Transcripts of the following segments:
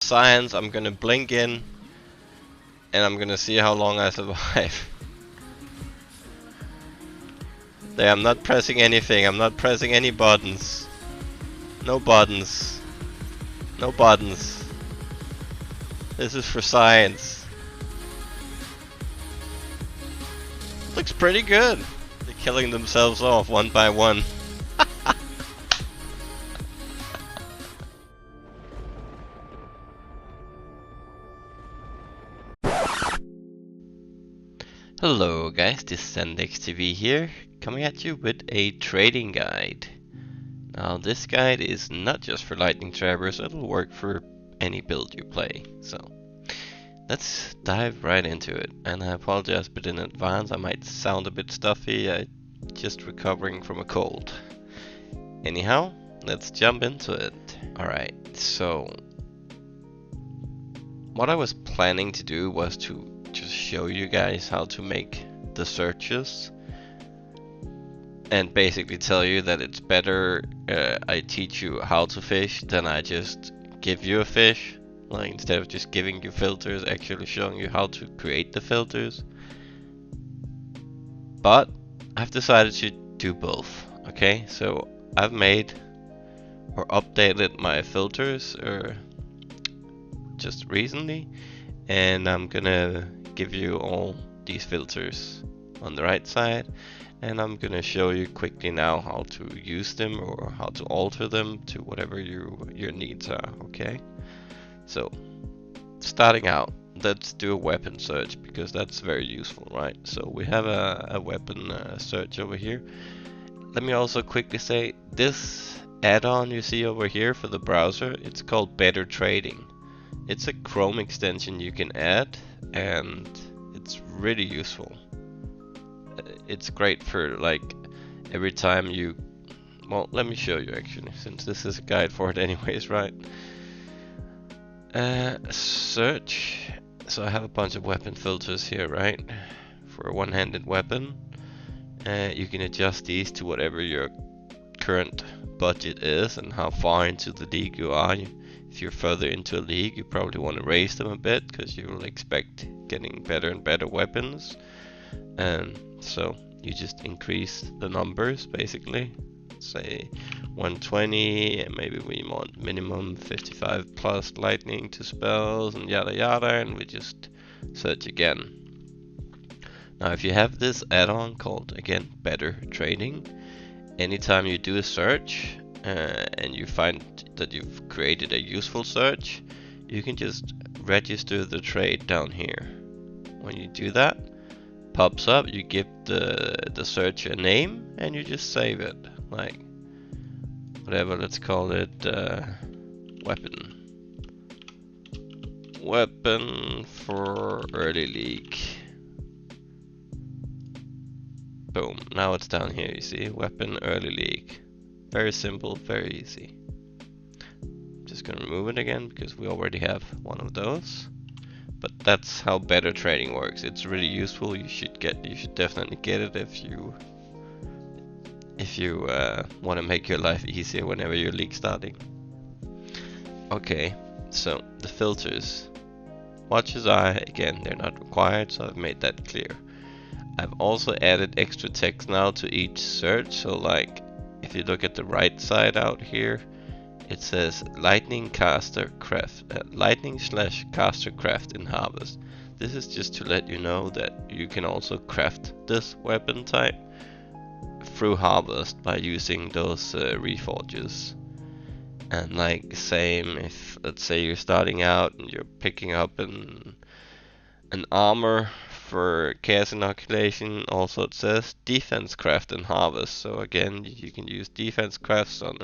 science, I'm gonna blink in, and I'm gonna see how long I survive. There, I'm not pressing anything. I'm not pressing any buttons. No buttons. No buttons. This is for science. Looks pretty good. They're killing themselves off one by one. Hello guys, DissentXTV here, coming at you with a trading guide. Now this guide is not just for lightning trappers, it'll work for any build you play. So let's dive right into it. And I apologize a bit in advance, I might sound a bit stuffy, I'm just recovering from a cold. Anyhow, let's jump into it. Alright, so what I was planning to do was to just show you guys how to make the searches and basically tell you that it's better I teach you how to fish than I just give you a fish. Like, instead of just giving you filters, actually showing you how to create the filters. But I've decided to do both. Okay, so I've made or updated my filters just recently, and I'm gonna give you all these filters on the right side, and I'm gonna show you quickly now how to use them or how to alter them to whatever your needs are. Okay, so starting out, let's do a weapon search because that's very useful, right? So we have a weapon search over here. Let me also quickly say, this add-on you see over here for the browser, it's called Better Trading. It's a Chrome extension you can add, and it's really useful. It's great for, like, every time you, well, let me show you actually, since this is a guide for it anyways, right? Search. So I have a bunch of weapon filters here, right? For a one-handed weapon. You can adjust these to whatever your current budget is and how far into the league you are. If you're further into a league, you probably want to raise them a bit because you will expect getting better and better weapons. And so you just increase the numbers basically. Say 120, and maybe we want minimum 55 plus lightning to spells and yada yada, and we just search again. Now if you have this add-on called, again, Better Trading, anytime you do a search and you find that you've created a useful search, you can just register the trade down here. When you do that, pops up, you give the search a name and you just save it, like whatever, let's call it weapon for early league. Boom, now it's down here, you see, weapon early league. Very simple, very easy. Just gonna remove it again because we already have one of those. But that's how Better Trading works. It's really useful. You should definitely get it if you want to make your life easier whenever you're league starting. Okay, so the filters. Watch as eye, again, they're not required, so I've made that clear. I've also added extra text now to each search, so like if you look at the right side out here, it says lightning caster craft, lightning/caster craft in harvest. This is just to let you know that you can also craft this weapon type through harvest by using those reforges. And like same, if let's say you're starting out and you're picking up an armor for chaos inoculation, also it says defense craft and harvest. So again, you can use defense crafts on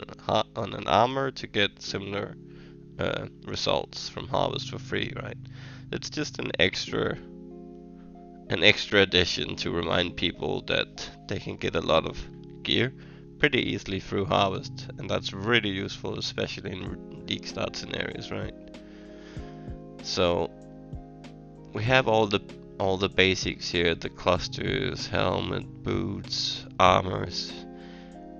an armor to get similar results from harvest for free, right? It's just an extra addition to remind people that they can get a lot of gear pretty easily through harvest, and that's really useful, especially in league start scenarios, right? So we have all the basics here: the clusters, helmet, boots, armors,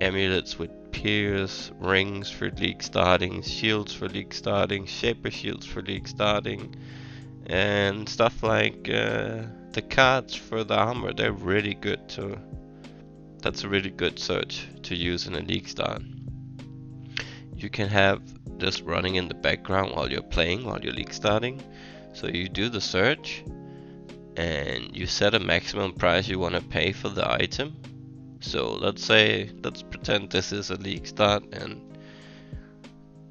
amulets with spears, rings for league starting, shields for league starting, shaper shields for league starting, and stuff like the cards for the armor. They're really good too. That's a really good search to use in a league start. You can have this running in the background while you're playing, while you're league starting. So you do the search and you set a maximum price you want to pay for the item. So let's pretend this is a league start, and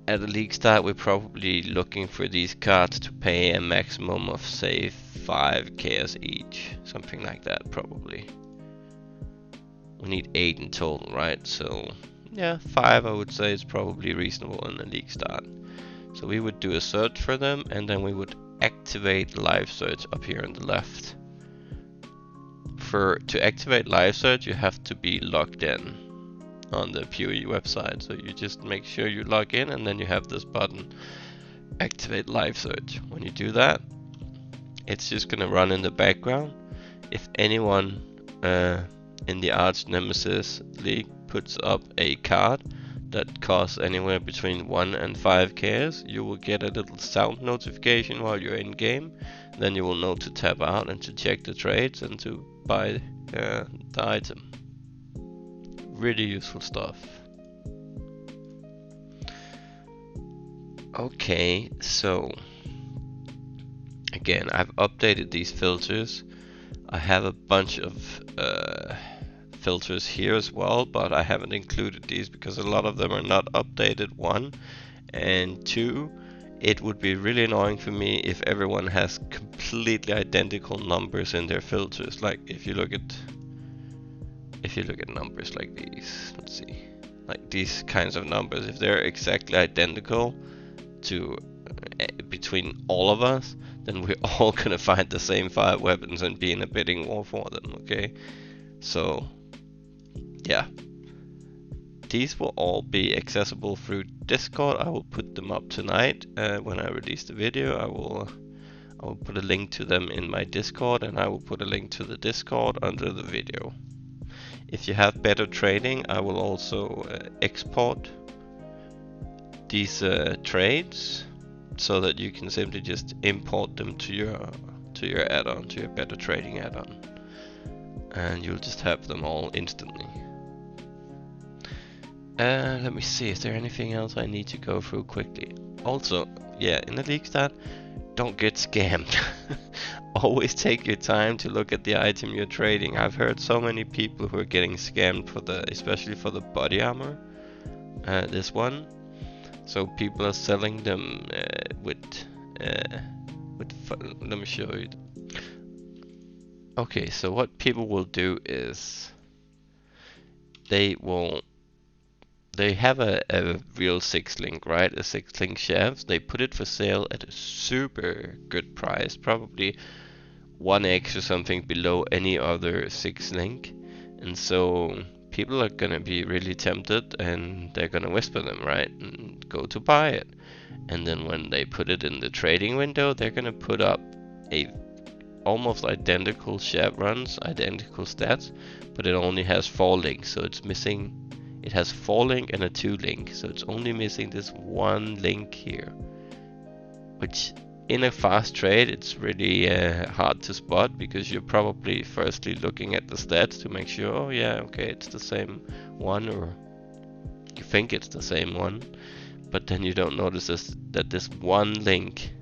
at a league start we're probably looking for these cards to pay a maximum of, say, 5 KS each, something like that probably. We need 8 in total, right? So yeah, 5 I would say is probably reasonable in a league start. So we would do a search for them, and then we would activate live search up here on the left. To activate live search, you have to be logged in on the PoE website. So you just make sure you log in, and then you have this button, activate live search. When you do that, it's just gonna run in the background. If anyone in the archnemesis league puts up a card that costs anywhere between 1 and 5 KS, you will get a little sound notification while you're in game. Then you will know to tap out and to check the trades and to buy the item. Really useful stuff. Okay, so again, I've updated these filters. I have a bunch of filters here as well, but I haven't included these because a lot of them are not updated, 1, and 2, it would be really annoying for me if everyone has completely identical numbers in their filters. Like if you look at numbers like these, let's see, like these kinds of numbers, if they're exactly identical to between all of us, then we're all gonna find the same 5 weapons and be in a bidding war for them. Okay, so yeah, these will all be accessible through Discord. I will put them up tonight when I release the video. I will put a link to them in my Discord, and I will put a link to the Discord under the video. If you have better trading, I will also export these trades so that you can simply just import them to your add-on, to your better trading add-on, and you'll just have them all instantly. Let me see, is there anything else I need to go through quickly? Also, yeah, in the league start, don't get scammed. Always take your time to look at the item you're trading. I've heard so many people who are getting scammed especially for the body armor, this one. So people are selling them let me show you. Okay, so what people will do is they have a real 6-link, right? A 6-link shaft. They put it for sale at a super good price, probably 1x or something below any other 6-link. And so people are gonna be really tempted, and they're gonna whisper them, right? And go to buy it. And then when they put it in the trading window, they're gonna put up a almost identical chevrons, identical stats, but it only has 4 links, so it's missing. It has 4 link and a 2 link, so it's only missing this 1 link here, which in a fast trade it's really hard to spot, because you're probably firstly looking at the stats to make sure, oh yeah, okay, it's the same one, or you think it's the same one, but then you don't notice that this 1 link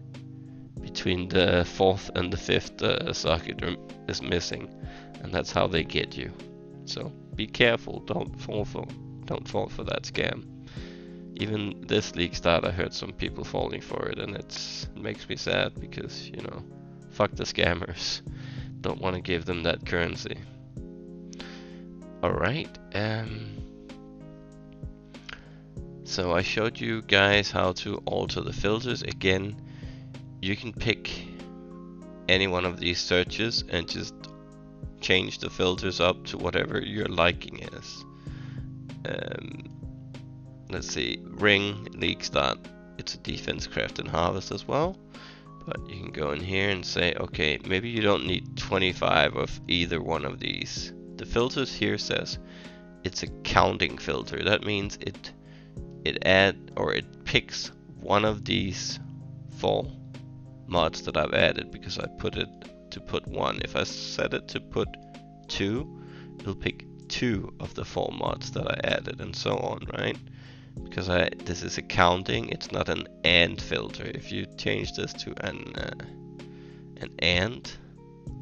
between the 4th and the 5th socket is missing, and that's how they get you. So be careful, don't fall for that scam. Even this league start, I heard some people falling for it, and it makes me sad, because, you know, fuck the scammers. Don't want to give them that currency. Alright, so I showed you guys how to alter the filters. Again, you can pick any one of these searches and just change the filters up to whatever your liking is. Let's see, ring, league start, it's a defense, craft and harvest as well, but you can go in here and say, okay, maybe you don't need 25 of either one of these. The filters here says it's a counting filter. That means it picks one of these 4 mods that I've added, because I put it to put 1. If I set it to put 2, it'll pick 2 of the 4 mods that I added, and so on, right? Because this is a counting, it's not an AND filter. If you change this to an AND,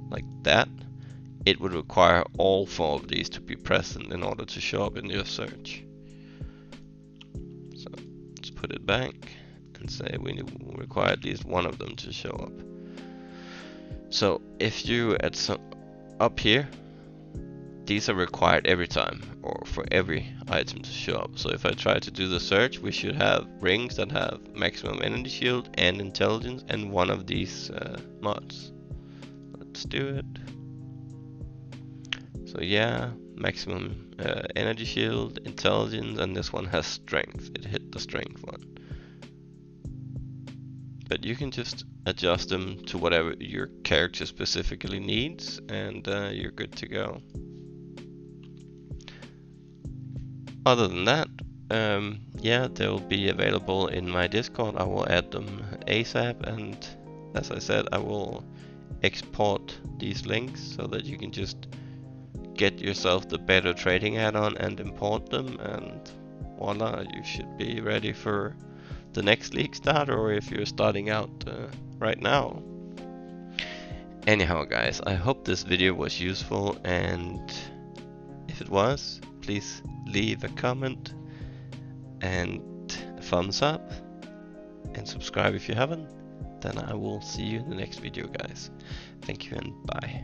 like that, it would require all 4 of these to be present in order to show up in your search. So let's put it back and say we require at least one of them to show up. So if you up here, these are required every time, or for every item to show up. So if I try to do the search, we should have rings that have maximum energy shield and intelligence and one of these mods. Let's do it. So yeah, maximum energy shield, intelligence, and this one has strength. It hit the strength one. But you can just adjust them to whatever your character specifically needs, and you're good to go. Other than that, yeah, they'll be available in my Discord. I will add them ASAP, and as I said, I will export these links so that you can just get yourself the better trading add-on and import them, and voila, you should be ready for the next league start, or if you're starting out right now. Anyhow guys, I hope this video was useful, and if it was, please leave a comment and a thumbs up, and subscribe if you haven't. Then I will see you in the next video guys. Thank you and bye.